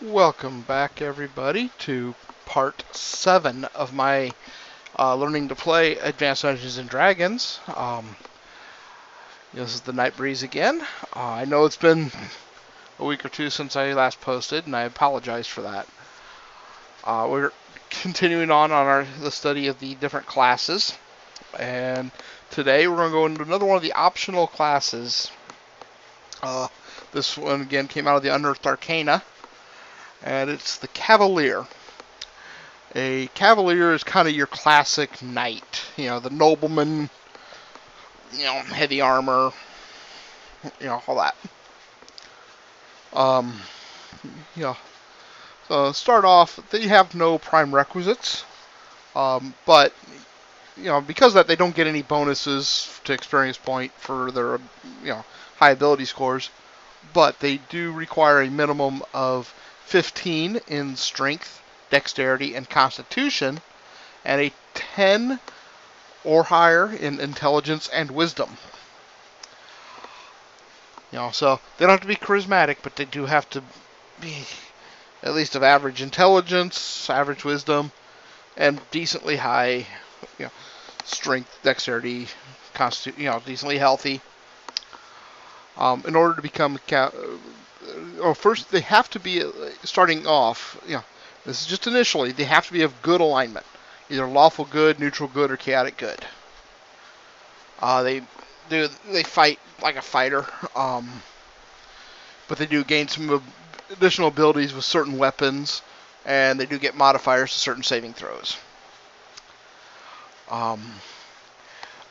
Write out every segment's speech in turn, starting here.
Welcome back, everybody, to part 7 of my Learning to Play Advanced Dungeons and Dragons. This is the Night Breeze again. I know it's been a week or two since I last posted, and I apologize for that. We're continuing on the study of the different classes, and today we're going to go into another one of the optional classes. This one, again, came out of the Unearthed Arcana, and it's the Cavalier. A Cavalier is kind of your classic knight, the nobleman, heavy armor, all that. So start off, they have no prime requisites, but, because of that, they don't get any bonuses to experience point for their, high ability scores, but they do require a minimum of 15 in strength, dexterity, and constitution, and a 10 or higher in intelligence and wisdom. So they don't have to be charismatic, but they do have to be at least of average intelligence, average wisdom, and decently high, strength, dexterity, constitution, decently healthy. In order to become first they have to be, starting off, this is just initially, they have to be of good alignment. Either lawful good, neutral good, or chaotic good. They fight like a fighter, but they do gain some additional abilities with certain weapons, and they do get modifiers to certain saving throws.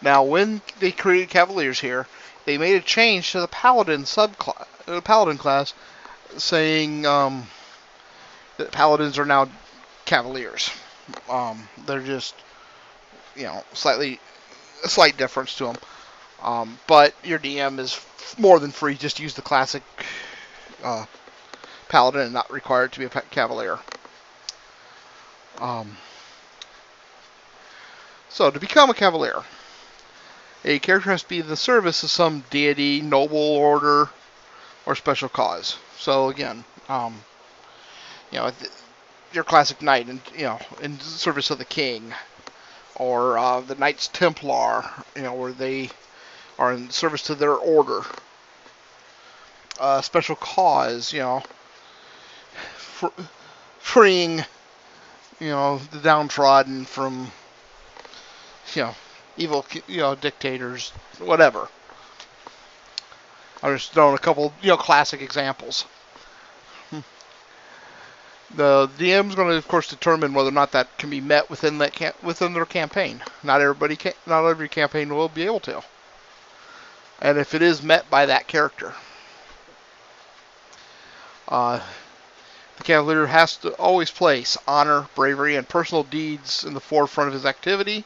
Now, when they created Cavaliers here, they made a change to the Paladin class, saying that Paladins are now Cavaliers. They're just, a slight difference to them. But your DM is more than free. Just use the classic Paladin and not required to be a Cavalier. So, to become a Cavalier, a character has to be in the service of some deity, noble order, or special cause. So again, your classic knight, in service of the king, or the Knights Templar, where they are in service to their order. Special cause, freeing, the downtrodden from, evil, dictators, whatever. I'm just throwing a couple, classic examples. The DM's going to, of course, determine whether or not that can be met within their campaign. Not every campaign will be able to, and if it is met by that character, the Cavalier has to always place honor, bravery, and personal deeds in the forefront of his activity,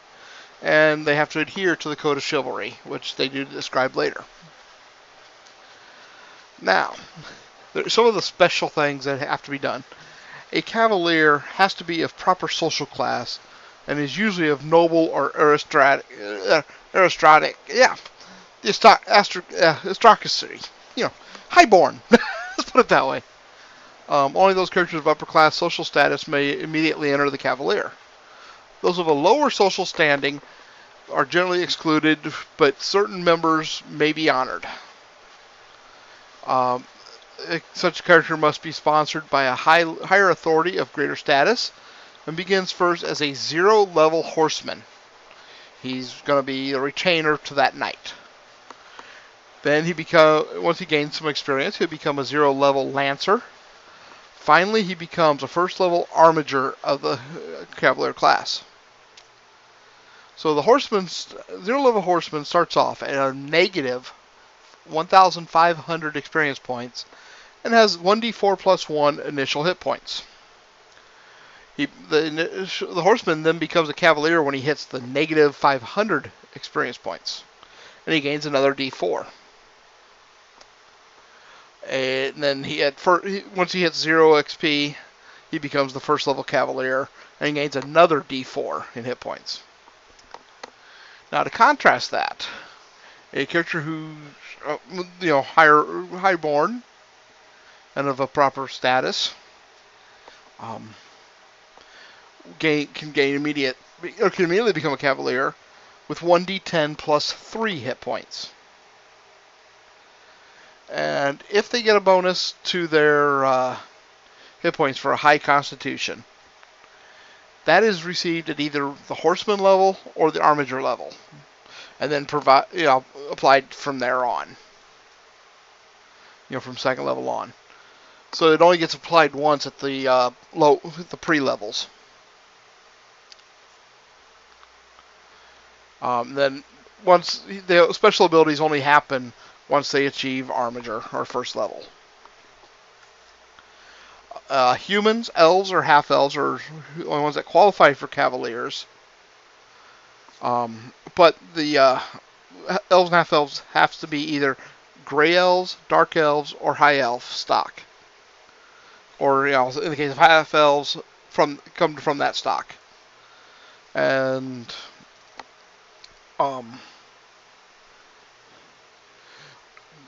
and they have to adhere to the Code of Chivalry, which they do describe later. Now, there are some of the special things that have to be done. A Cavalier has to be of proper social class and is usually of noble or aristocratic, aristocracy, highborn. Let's put it that way. Only those characters of upper class social status may immediately enter the Cavalier. Those of a lower social standing are generally excluded, but certain members may be honored. Such a character must be sponsored by a higher authority of greater status, and begins first as a 0-level horseman. He's going to be a retainer to that knight. Then once he gains some experience, he'll become a 0-level lancer. Finally, he becomes a 1st-level armiger of the Cavalier class. So the 0-level horseman starts off at a negative 1,500 experience points and has 1d4 plus 1 initial hit points. The horseman then becomes a Cavalier when he hits the negative 500 experience points, and he gains another d4. And then once he hits 0 XP, he becomes the 1st-level Cavalier, and he gains another d4 in hit points. Now, to contrast that, a character who's highborn and of a proper status Um, can immediately become a Cavalier with 1d10 plus 3 hit points. And if they get a bonus to their hit points for a high constitution, that is received at either the horseman level or the armiger level, and then applied from there on. From second level on. So it only gets applied once at the pre-levels. Then once the special abilities only happen once they achieve armiger or first level. Humans, elves, or half-elves are the only ones that qualify for Cavaliers. But the elves and half-elves have to be either gray elves, dark elves, or high elf stock. Or, in the case of half-elves, come from that stock. And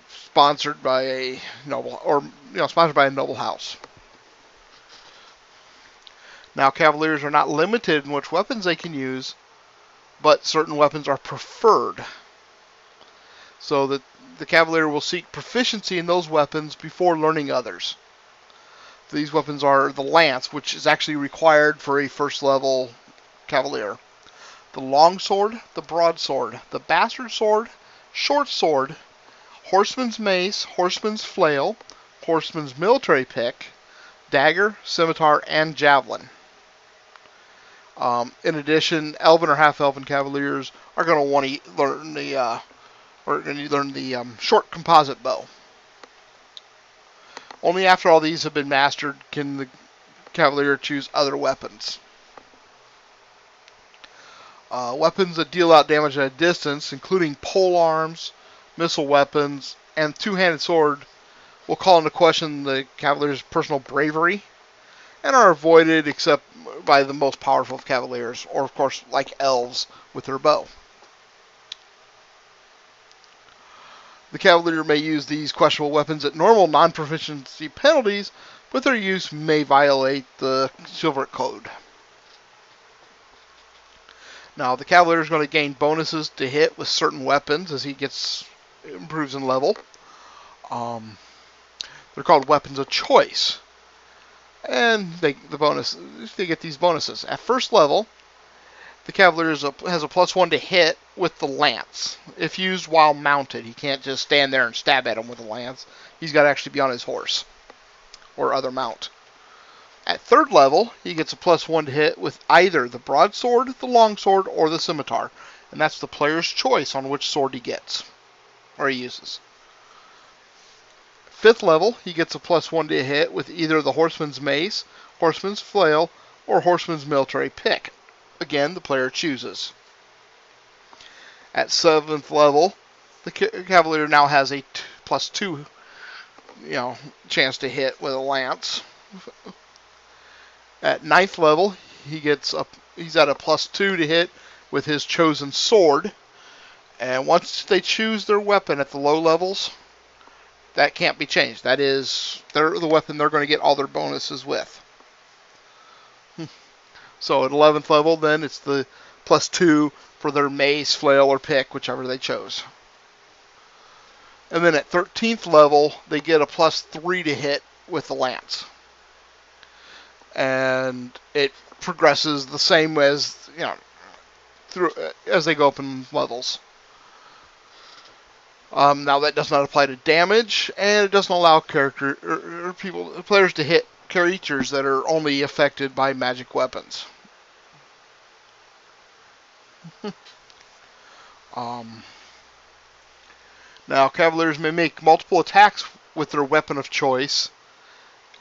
sponsored by a noble house. Now, Cavaliers are not limited in which weapons they can use, but certain weapons are preferred. So that the Cavalier will seek proficiency in those weapons before learning others. These weapons are the lance, which is actually required for a first level Cavalier. The longsword, the broadsword, the bastard sword, short sword, horseman's mace, horseman's flail, horseman's military pick, dagger, scimitar, and javelin. In addition, elven or half-elven Cavaliers are going to want to learn the short composite bow. Only after all these have been mastered can the Cavalier choose other weapons. Weapons that deal out damage at a distance, including pole arms, missile weapons, and two-handed sword, will call into question the Cavalier's personal bravery and are avoided except by the most powerful of Cavaliers, or of course like elves with their bow. The Cavalier may use these questionable weapons at normal non-proficiency penalties, but their use may violate the chivalric code. Now, the Cavalier is going to gain bonuses to hit with certain weapons as he improves in level. They're called weapons of choice. And they get these bonuses. At first level, the Cavalier has a +1 to hit with the lance. If used while mounted, he can't just stand there and stab at him with a lance. He's got to actually be on his horse or other mount. At third level, he gets a +1 to hit with either the broadsword, the longsword, or the scimitar. And that's the player's choice on which sword he gets, or he uses. Fifth level, he gets a +1 to hit with either the horseman's mace, horseman's flail, or horseman's military pick. Again, the player chooses. At 7th level, the Cavalier now has a +2, chance to hit with a lance. At 9th level, he's at a +2 to hit with his chosen sword. And once they choose their weapon at the low levels, that can't be changed. That is the weapon they're going to get all their bonuses with. So at 11th level, then it's the +2 for their mace, flail, or pick, whichever they chose. And then at 13th level, they get a +3 to hit with the lance. And it progresses the same as, as they go up in levels. Now that does not apply to damage, and it doesn't allow players to hit creatures that are only affected by magic weapons. Now, Cavaliers may make multiple attacks with their weapon of choice,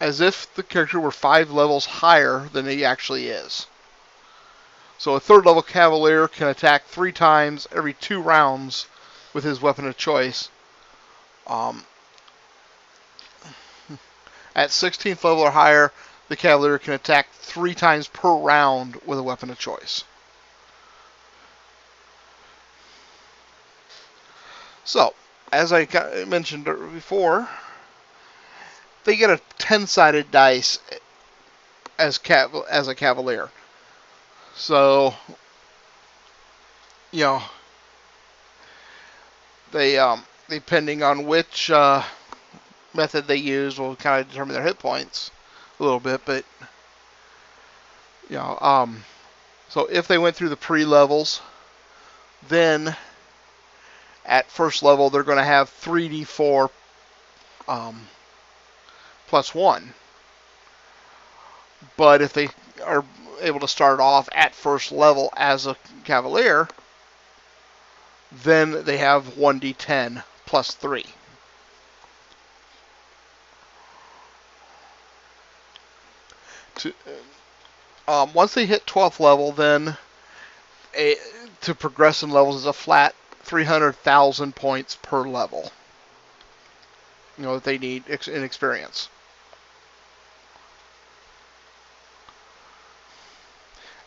as if the character were 5 levels higher than he actually is. So a 3rd level Cavalier can attack 3 times every 2 rounds with his weapon of choice. At 16th level or higher, the Cavalier can attack 3 times per round with a weapon of choice. So, as I mentioned before, they get a 10-sided dice as a Cavalier. So, you know, they depending on which method they use will kind of determine their hit points a little bit. But so if they went through the pre-levels, then at first level they're going to have 3d4 plus 1. But if they are able to start off at first level as a Cavalier, then they have 1d10 plus 3. Once they hit 12th level, then to progress in levels is a flat 300,000 points per level. That they need in experience.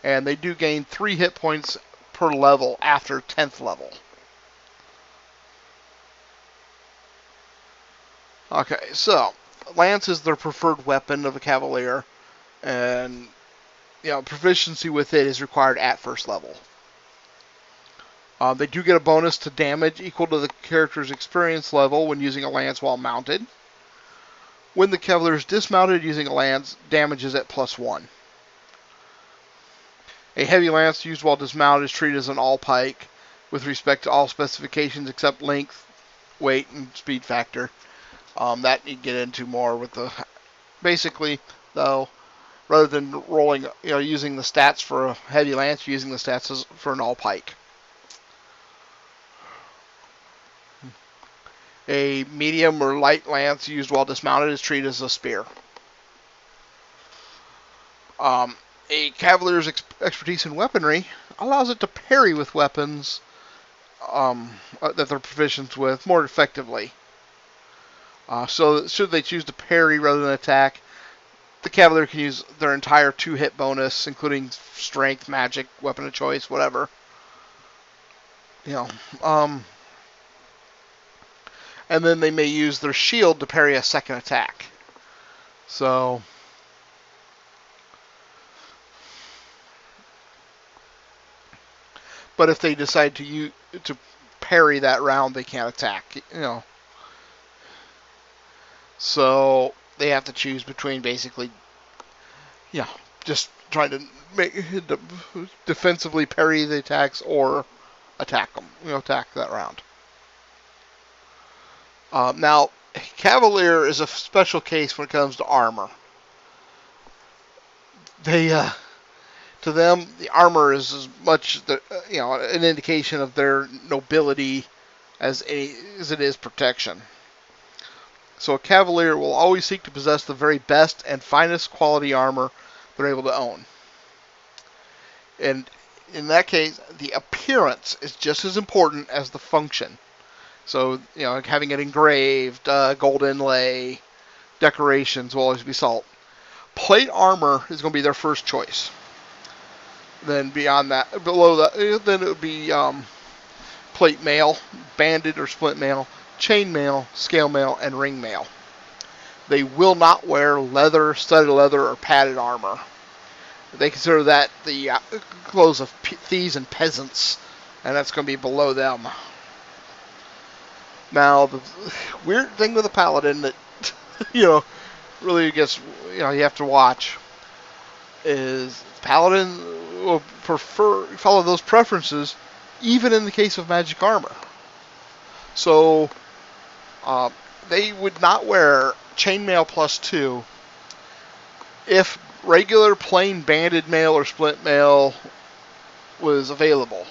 And they do gain 3 hit points per level after 10th level. Okay, so lance is their preferred weapon of a Cavalier, and proficiency with it is required at first level. They do get a bonus to damage equal to the character's experience level when using a lance while mounted. When the Cavalier is dismounted using a lance, damage is at +1. A heavy lance used while dismounted is treated as an all-pike with respect to all specifications except length, weight, and speed factor. That you get into more with the... Basically, though, rather than rolling, using the stats for a heavy lance, using the stats for an all-pike. A medium or light lance used while dismounted is treated as a spear. A Cavalier's expertise in weaponry allows it to parry with weapons that they're proficient with more effectively. So should they choose to parry rather than attack, the Cavalier can use their entire 2-hit bonus, including strength, magic, weapon of choice, whatever. And then they may use their shield to parry a second attack. So, but if they decide to parry that round, they can't attack. So they have to choose between basically, just trying to defensively parry the attacks or attack them. Attack that round. Now, Cavalier is a special case when it comes to armor. They, to them, the armor is as much an indication of their nobility as it is protection. So a Cavalier will always seek to possess the very best and finest quality armor they're able to own. And in that case, the appearance is just as important as the function. So, having it engraved, gold inlay, decorations will always be sought. Plate armor is going to be their first choice. Then beyond that, below that, then it would be plate mail, banded or split mail, chain mail, scale mail, and ring mail. They will not wear leather, studded leather, or padded armor. They consider that the clothes of thieves and peasants, and that's going to be below them. Now, the weird thing with a paladin that, really gets, you have to watch is paladin will follow those preferences even in the case of magic armor. So, they would not wear chainmail +2 if regular plain banded mail or split mail was available.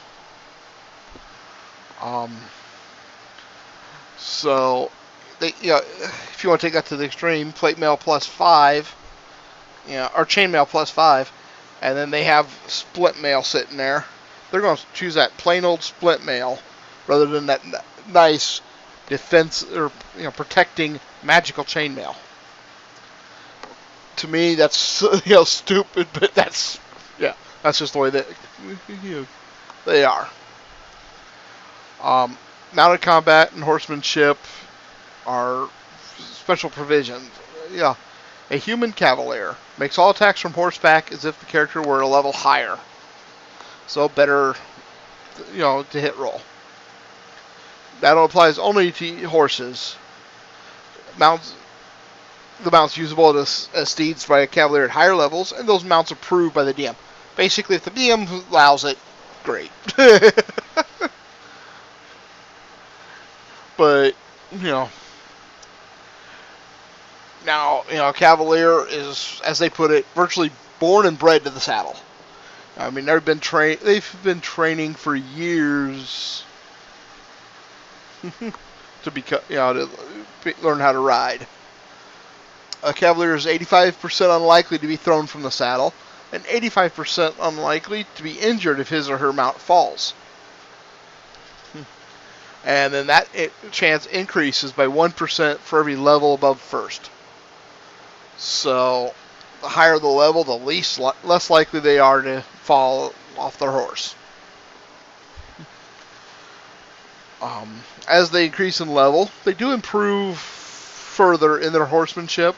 So, if you want to take that to the extreme, plate mail +5, or chain mail +5, and then they have split mail sitting there, they're going to choose that plain old split mail rather than that nice defense or protecting magical chain mail. To me, that's stupid, but that's just the way that they are. Mounted combat and horsemanship are special provisions. A human Cavalier makes all attacks from horseback as if the character were a level higher. So better, to hit roll. That applies only to horses. Mounts, the mounts usable as steeds by a Cavalier at higher levels, and those mounts approved by the DM. Basically, if the DM allows it, great. But, now, Cavalier is, as they put it, virtually born and bred to the saddle. I mean, they've been training for years to learn how to ride. A Cavalier is 85% unlikely to be thrown from the saddle, and 85% unlikely to be injured if his or her mount falls. And then that chance increases by 1% for every level above first. So, the higher the level, the less likely they are to fall off their horse. As they increase in level, they do improve further in their horsemanship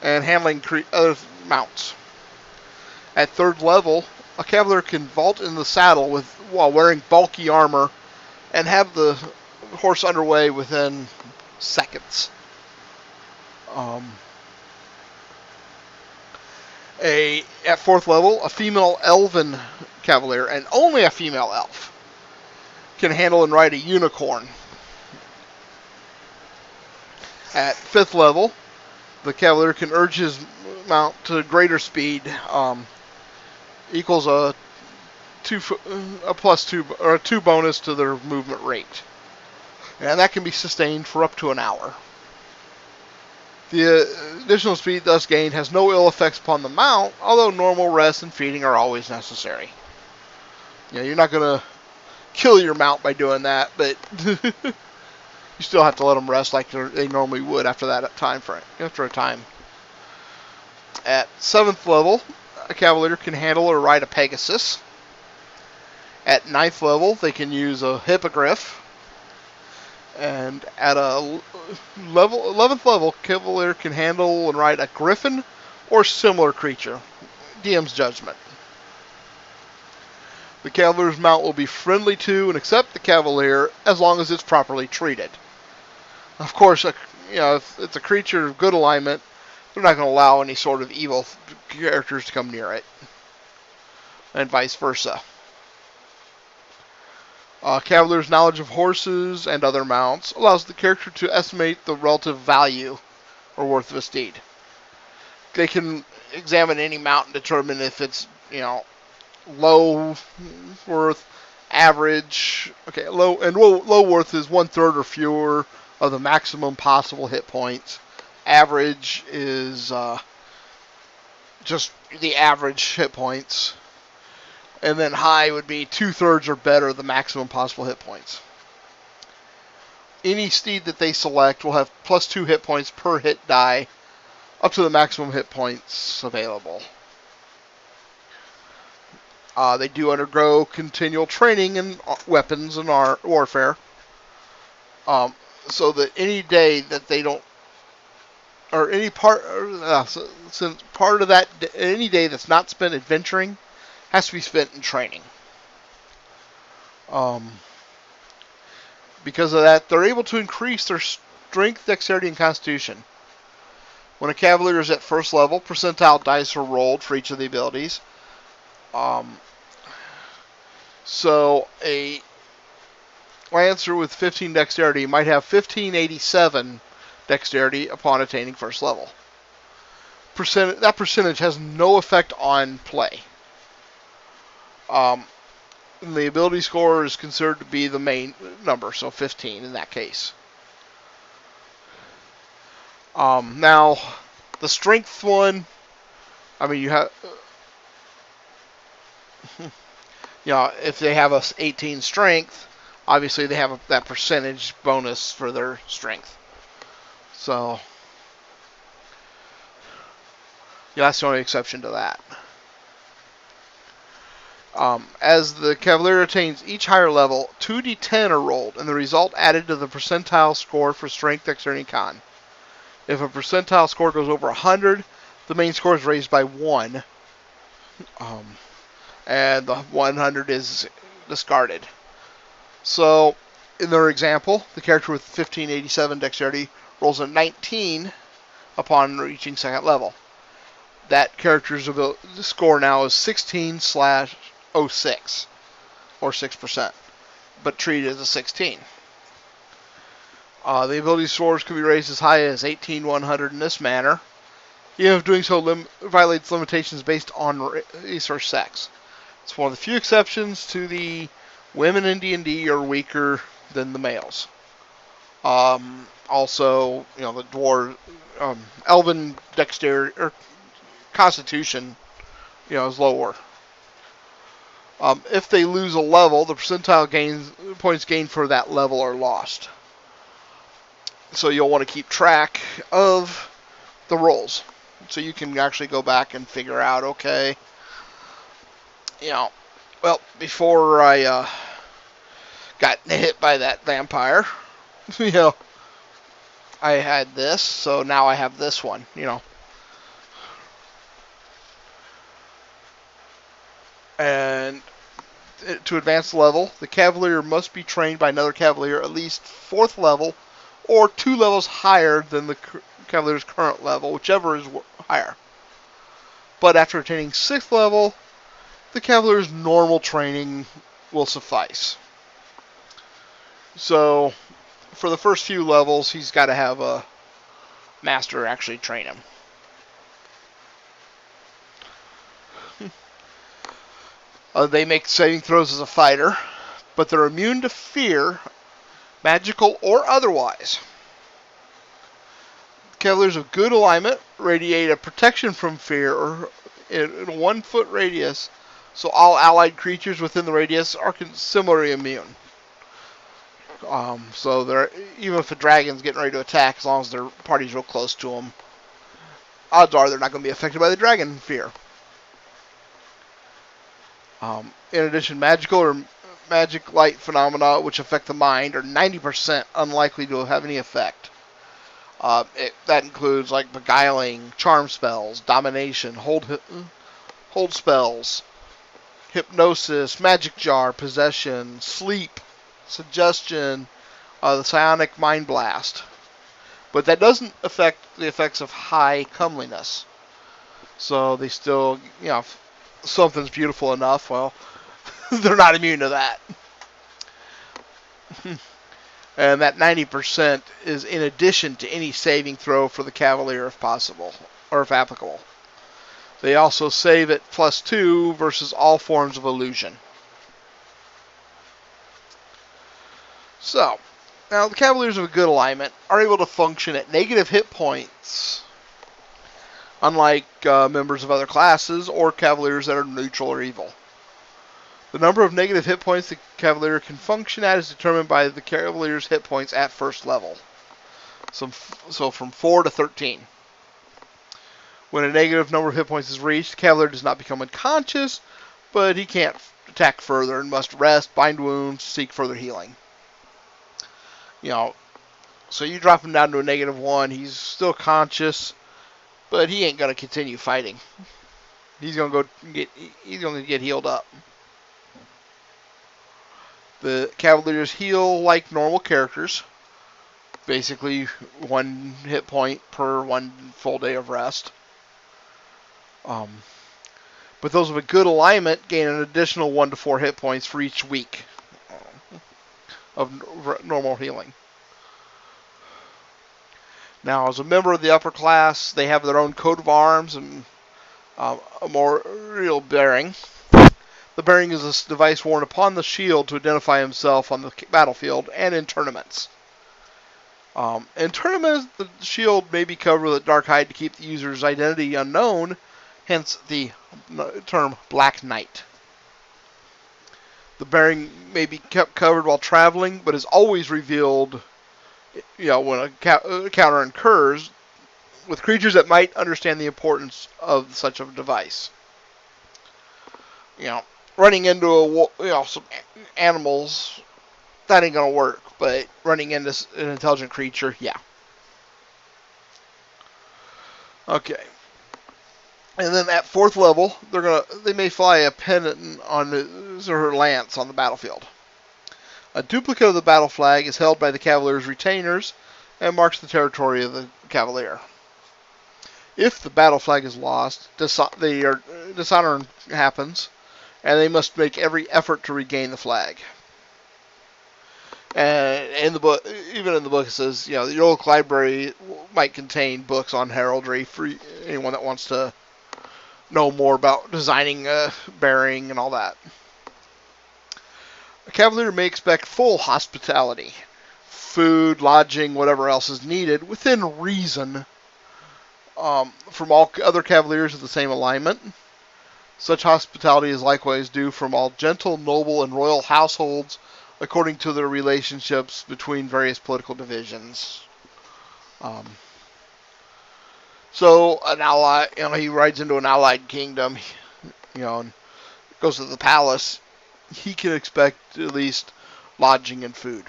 and handling other mounts. At third level, a Cavalier can vault in the saddle while wearing bulky armor and have the horse underway within seconds. At fourth level, a female elven Cavalier, and only a female elf, can handle and ride a unicorn. At fifth level, the Cavalier can urge his mount to greater speed, equals a 2 or a 2 bonus to their movement rate, and that can be sustained for up to an hour. The additional speed thus gained has no ill effects upon the mount, although normal rest and feeding are always necessary. You're not going to kill your mount by doing that, but you still have to let them rest like they normally would after that time frame. After a time. At 7th level, a Cavalier can handle or ride a Pegasus. At 9th level, they can use a Hippogriff. And at a 11th level, Cavalier can handle and ride a Griffin or similar creature. DM's judgment. The Cavalier's mount will be friendly to and accept the Cavalier as long as it's properly treated. Of course, if it's a creature of good alignment, they're not going to allow any sort of evil characters to come near it. And vice versa. Cavalier's knowledge of horses and other mounts allows the character to estimate the relative value or worth of a steed. They can examine any mount and determine if it's, low worth, average. Okay, low worth is 1/3 or fewer of the maximum possible hit points. Average is just the average hit points. And then high would be 2/3 or better of the maximum possible hit points. Any steed that they select will have +2 hit points per hit die, up to the maximum hit points available. They do undergo continual training in weapons and warfare. So that any day that they don't, or any part, since part of that, any day that's not spent adventuring, has to be spent in training. Because of that, they're able to increase their strength, dexterity, and constitution. When a Cavalier is at first level, percentile dice are rolled for each of the abilities. So a Lancer with 15 dexterity might have 1587 dexterity upon attaining first level. That percentage has no effect on play. The ability score is considered to be the main number, so 15 in that case. Now, the strength one, you have, if they have a 18 strength, obviously they have that percentage bonus for their strength. So, that's the only exception to that. As the Cavalier attains each higher level, 2d10 are rolled, and the result added to the percentile score for strength, dexterity, and con. If a percentile score goes over 100, the main score is raised by 1, and the 100 is discarded. So, in their example, the character with 1587 dexterity rolls a 19 upon reaching second level. That character's score now is 16/06, or 6%, but treated as a 16. The ability scores can be raised as high as 18/100 in this manner, even if doing so violates limitations based on race or sex. It's one of the few exceptions to the women in D&D are weaker than the males. Also, the dwarf, elven dexterity or constitution, is lower. If they lose a level, the percentile points gained for that level are lost. So you'll want to keep track of the rolls, so you can actually go back and figure out, okay, before I got hit by that vampire, I had this, so now I have this one, And to advance the level, the Cavalier must be trained by another Cavalier at least 4th level, or 2 levels higher than the Cavalier's current level, whichever is higher. But after attaining 6th level, the Cavalier's normal training will suffice. So, for the first few levels, he's got to have a master actually train him. They make saving throws as a fighter, but they're immune to fear, magical or otherwise. Cavaliers of good alignment radiate a protection from fear or in a 1-foot radius, so all allied creatures within the radius are similarly immune. So they're, even if a dragon's getting ready to attack, as long as their party's real close to them, odds are they're not going to be affected by the dragon fear. In addition, magical or magic light phenomena which affect the mind are 90% unlikely to have any effect. That includes like beguiling, charm spells, domination, hold spells, hypnosis, magic jar, possession, sleep, suggestion, the psionic mind blast. But that doesn't affect the effects of high comeliness. So they still, if something's beautiful enough, well, they're not immune to that. And that 90% is in addition to any saving throw for the Cavalier if possible, or if applicable. They also save at +2 versus all forms of illusion. So, now the Cavaliers of a good alignment are able to function at negative hit points, unlike members of other classes or Cavaliers that are neutral or evil. The number of negative hit points the Cavalier can function at is determined by the Cavalier's hit points at first level. So from 4 to 13. When a negative number of hit points is reached, the Cavalier does not become unconscious, but he can't attack further and must rest, bind wounds, seek further healing. So you drop him down to a -1, he's still conscious, but he ain't gonna continue fighting. He's gonna get healed up. The Cavaliers heal like normal characters, basically 1 hit point per 1 full day of rest. But those with a good alignment gain an additional 1 to 4 hit points for each week of normal healing. Now, as a member of the upper class, they have their own coat of arms and a more real bearing. The bearing is a device worn upon the shield to identify himself on the battlefield and in tournaments. In tournaments, the shield may be covered with a dark hide to keep the user's identity unknown, hence the term Black Knight. The bearing may be kept covered while traveling, but is always revealed when a encounter occurs with creatures that might understand the importance of such a device. Running into some animals, that ain't gonna work. But running into an intelligent creature, yeah. Okay. And then at 4th level, they may fly a pennant on his or her lance on the battlefield. A duplicate of the battle flag is held by the Cavalier's retainers and marks the territory of the Cavalier. If the battle flag is lost, dishonor happens, and they must make every effort to regain the flag. And in the book, even in the book, it says, the local library might contain books on heraldry for anyone that wants to know more about designing bearing and all that. A Cavalier may expect full hospitality, food, lodging, whatever else is needed, within reason, from all other Cavaliers of the same alignment. Such hospitality is likewise due from all gentle, noble, and royal households, according to their relationships between various political divisions. So an ally, he rides into an allied kingdom, and goes to the palace. He can expect at least lodging and food.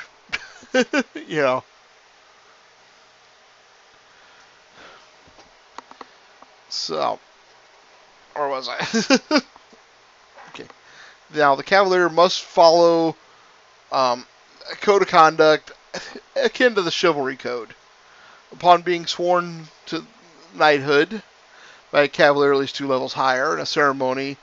So, where was I? Okay. Now the Cavalier must follow a code of conduct akin to the chivalry code. Upon being sworn to knighthood by a Cavalier at least 2 levels higher in a ceremony,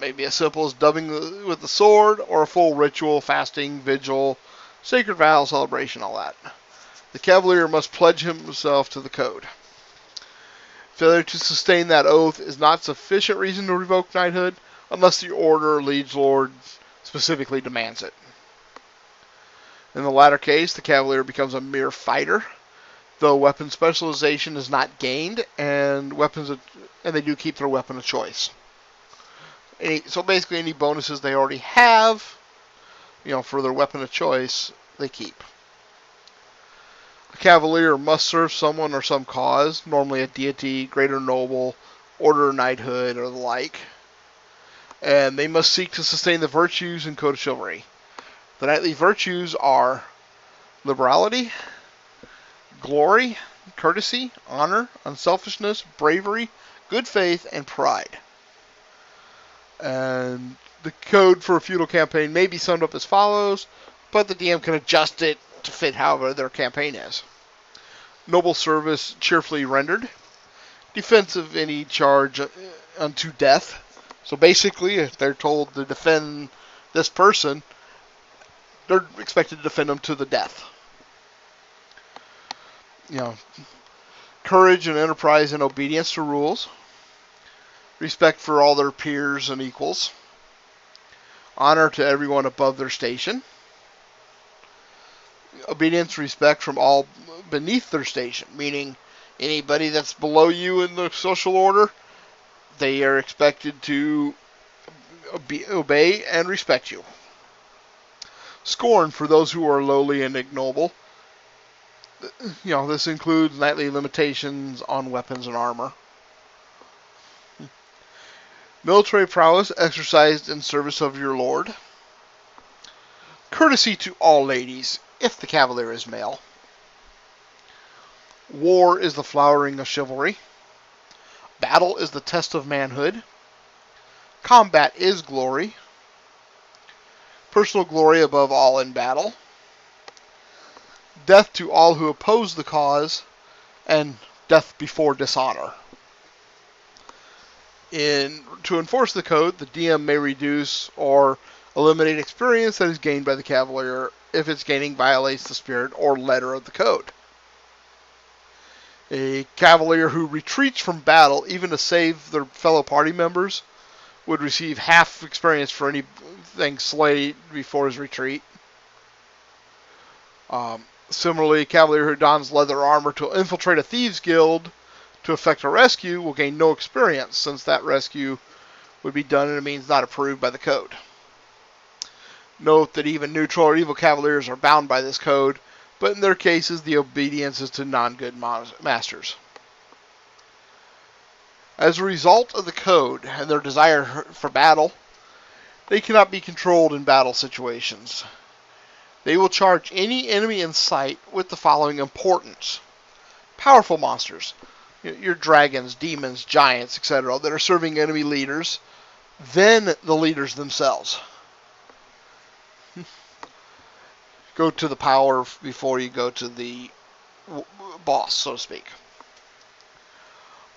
maybe as simple as dubbing with the sword, or a full ritual, fasting, vigil, sacred vow, celebration, all that. The Cavalier must pledge himself to the code. Failure to sustain that oath is not sufficient reason to revoke knighthood, unless the order or liege lord specifically demands it. In the latter case, the Cavalier becomes a mere fighter, though weapon specialization is not gained, and they do keep their weapon of choice. So basically, any bonuses they already have, for their weapon of choice, they keep. A Cavalier must serve someone or some cause, normally a deity, greater noble, order, knighthood, or the like. And they must seek to sustain the virtues and code of chivalry. The knightly virtues are liberality, glory, courtesy, honor, unselfishness, bravery, good faith, and pride. And the code for a feudal campaign may be summed up as follows, but the DM can adjust it to fit however their campaign is. Noble service cheerfully rendered. Defense of any charge unto death. So basically, if they're told to defend this person, they're expected to defend them to the death. Courage and enterprise and obedience to rules. Respect for all their peers and equals. Honor to everyone above their station. Obedience, respect from all beneath their station, meaning anybody that's below you in the social order, they are expected to obey and respect you. Scorn for those who are lowly and ignoble. This includes knightly limitations on weapons and armor. Military prowess exercised in service of your lord. Courtesy to all ladies, if the Cavalier is male. War is the flowering of chivalry. Battle is the test of manhood. Combat is glory. Personal glory above all in battle. Death to all who oppose the cause, and death before dishonor. To enforce the code, the DM may reduce or eliminate experience that is gained by the Cavalier if its gaining violates the spirit or letter of the code. A Cavalier who retreats from battle, even to save their fellow party members, would receive half experience for anything slayed before his retreat. Similarly, a Cavalier who dons leather armor to infiltrate a thieves' guild to effect a rescue will gain no experience, since that rescue would be done in a means not approved by the code. Note that even neutral or evil Cavaliers are bound by this code, but in their cases the obedience is to non-good masters. As a result of the code and their desire for battle, they cannot be controlled in battle situations. They will charge any enemy in sight with the following importance. Powerful monsters. your dragons, demons, giants, etc., that are serving enemy leaders, then the leaders themselves. Go to the power before you go to the boss, so to speak.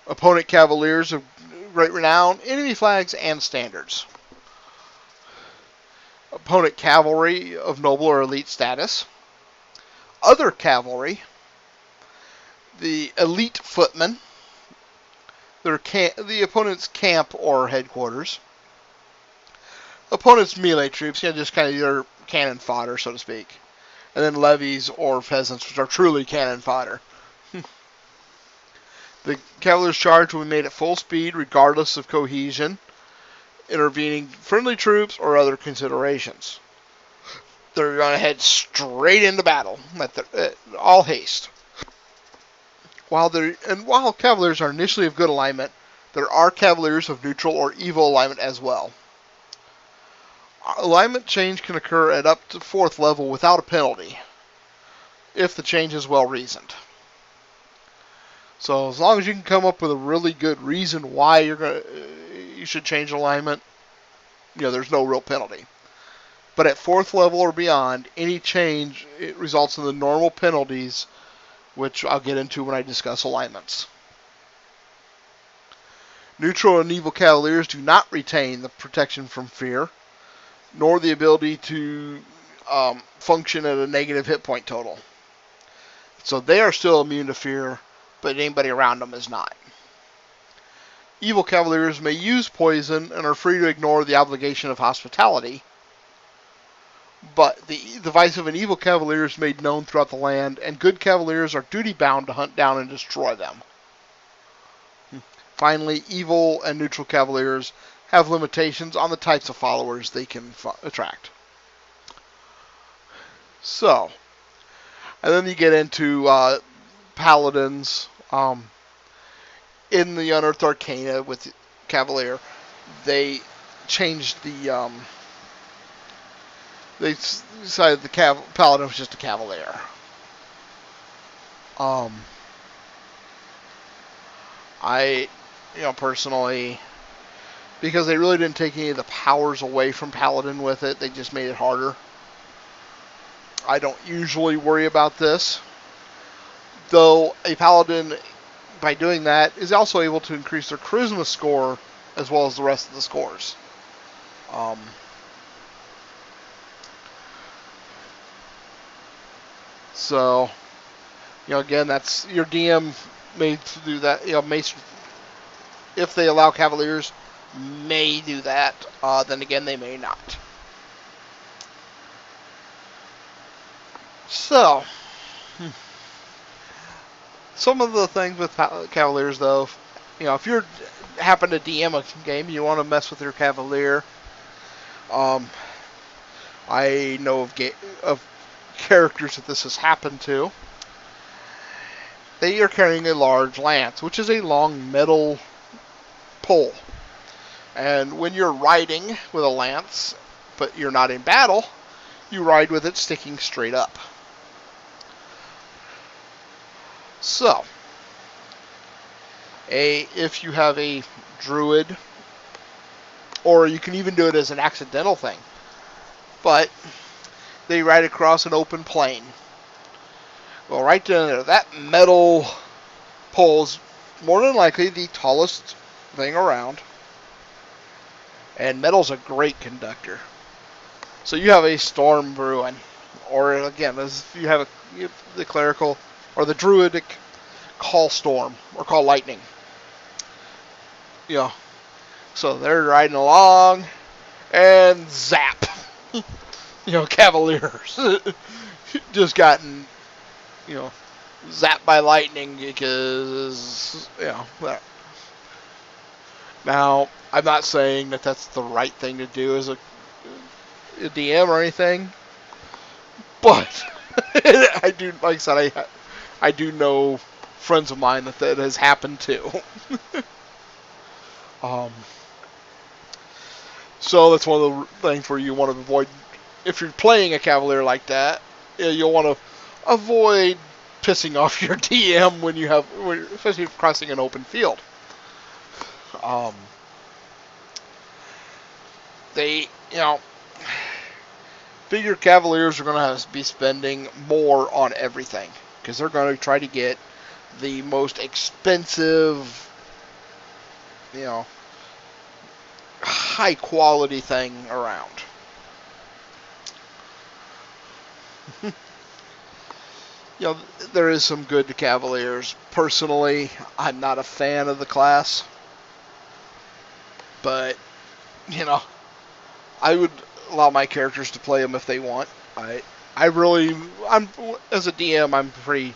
Opponent Cavaliers of great renown, enemy flags, and standards. Opponent Cavalry of noble or elite status. Other Cavalry, the elite footmen, the opponent's camp or headquarters. Opponent's melee troops, just kind of your cannon fodder, so to speak. And then levies or peasants, which are truly cannon fodder. The Cavalier's charge will be made at full speed, regardless of cohesion, intervening friendly troops or other considerations. They're going to head straight into battle, at all haste. While Cavaliers are initially of good alignment, there are Cavaliers of neutral or evil alignment as well. Alignment change can occur at up to 4th level without a penalty, if the change is well reasoned. So as long as you can come up with a really good reason why you should change alignment, there's no real penalty. But at 4th level or beyond, any change results in the normal penalties, which I'll get into when I discuss alignments. Neutral and evil Cavaliers do not retain the protection from fear, nor the ability to function at a negative hit point total. So they are still immune to fear, but anybody around them is not. Evil Cavaliers may use poison and are free to ignore the obligation of hospitality, but the device of an evil Cavalier is made known throughout the land, and good Cavaliers are duty-bound to hunt down and destroy them. Finally, evil and neutral Cavaliers have limitations on the types of followers they can attract. So, and then you get into Paladins. In the Unearthed Arcana with Cavalier, they changed the... they decided the Paladin was just a Cavalier. I, personally, because they really didn't take any of the powers away from Paladin with it, they just made it harder. I don't usually worry about this, though a Paladin, by doing that, is also able to increase their Charisma score as well as the rest of the scores. So, again, that's your DM may do that. If they allow Cavaliers, may do that. Then again, they may not. So, some of the things with Cavaliers, though, if you happen to DM a game, you want to mess with your Cavalier. I know of characters that this has happened to. They are carrying a large lance, which is a long metal pole. And when you're riding with a lance, but you're not in battle, you ride with it sticking straight up. So, if you have a druid, or you can even do it as an accidental thing, but they ride across an open plain. Well, right down there, that metal pole is more than likely the tallest thing around, and metal's a great conductor. So you have a storm brewing, or again, as you have the clerical or the druidic call storm or call lightning. So they're riding along, and zap. Cavaliers just gotten, zapped by lightning because, that. Now, I'm not saying that that's the right thing to do as a DM or anything, but I do, like I said, I do know friends of mine that has happened to. So that's one of the things where you want to avoid. If you're playing a Cavalier like that, you'll want to avoid pissing off your DM when you have, especially crossing an open field. Um, they, figure Cavaliers are going to be spending more on everything because they're going to try to get the most expensive, high quality thing around. There is some good to Cavaliers. Personally, I'm not a fan of the class, but I would allow my characters to play them if they want. I'm as a DM, I'm pretty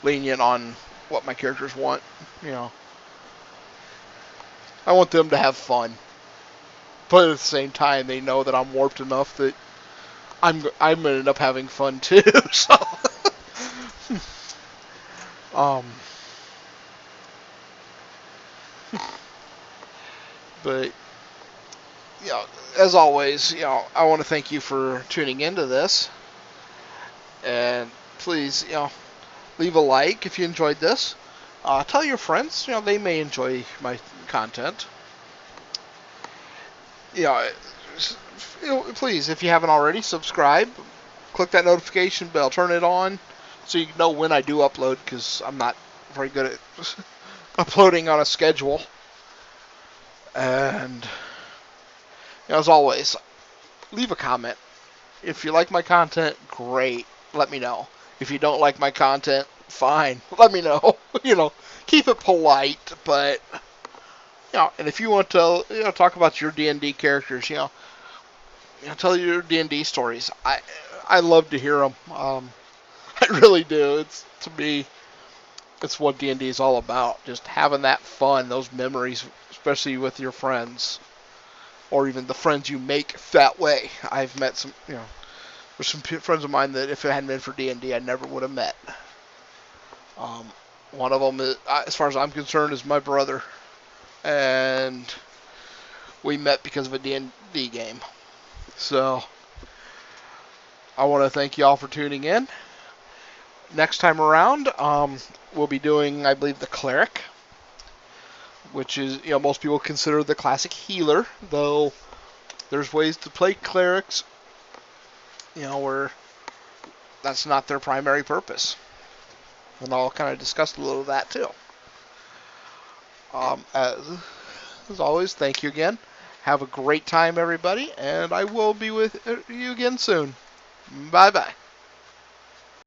lenient on what my characters want. I want them to have fun, but at the same time, they know that I'm warped enough that I'm gonna end up having fun too. So, um, but as always, I want to thank you for tuning into this, and please, leave a like if you enjoyed this. Tell your friends, they may enjoy my content. Please, if you haven't already, subscribe. Click that notification bell. Turn it on so you know when I do upload, because I'm not very good at uploading on a schedule. And as always, leave a comment. If you like my content, great. Let me know. If you don't like my content, fine. Let me know. Keep it polite, but and if you want to talk about your D&D characters, tell your D&D stories. I love to hear them. I really do. To me, it's what D&D is all about. Just having that fun, those memories, especially with your friends, or even the friends you make that way. I've met some, there's some friends of mine that if it hadn't been for D&D, I never would have met. One of them, as far as I'm concerned, is my brother, and we met because of a D&D game. So, I want to thank you all for tuning in. Next time around, we'll be doing, I believe, the Cleric, which is, most people consider the classic healer, though there's ways to play clerics, where that's not their primary purpose. And I'll kind of discuss a little of that, too. As always, thank you again. Have a great time, everybody, and I will be with you again soon. Bye-bye.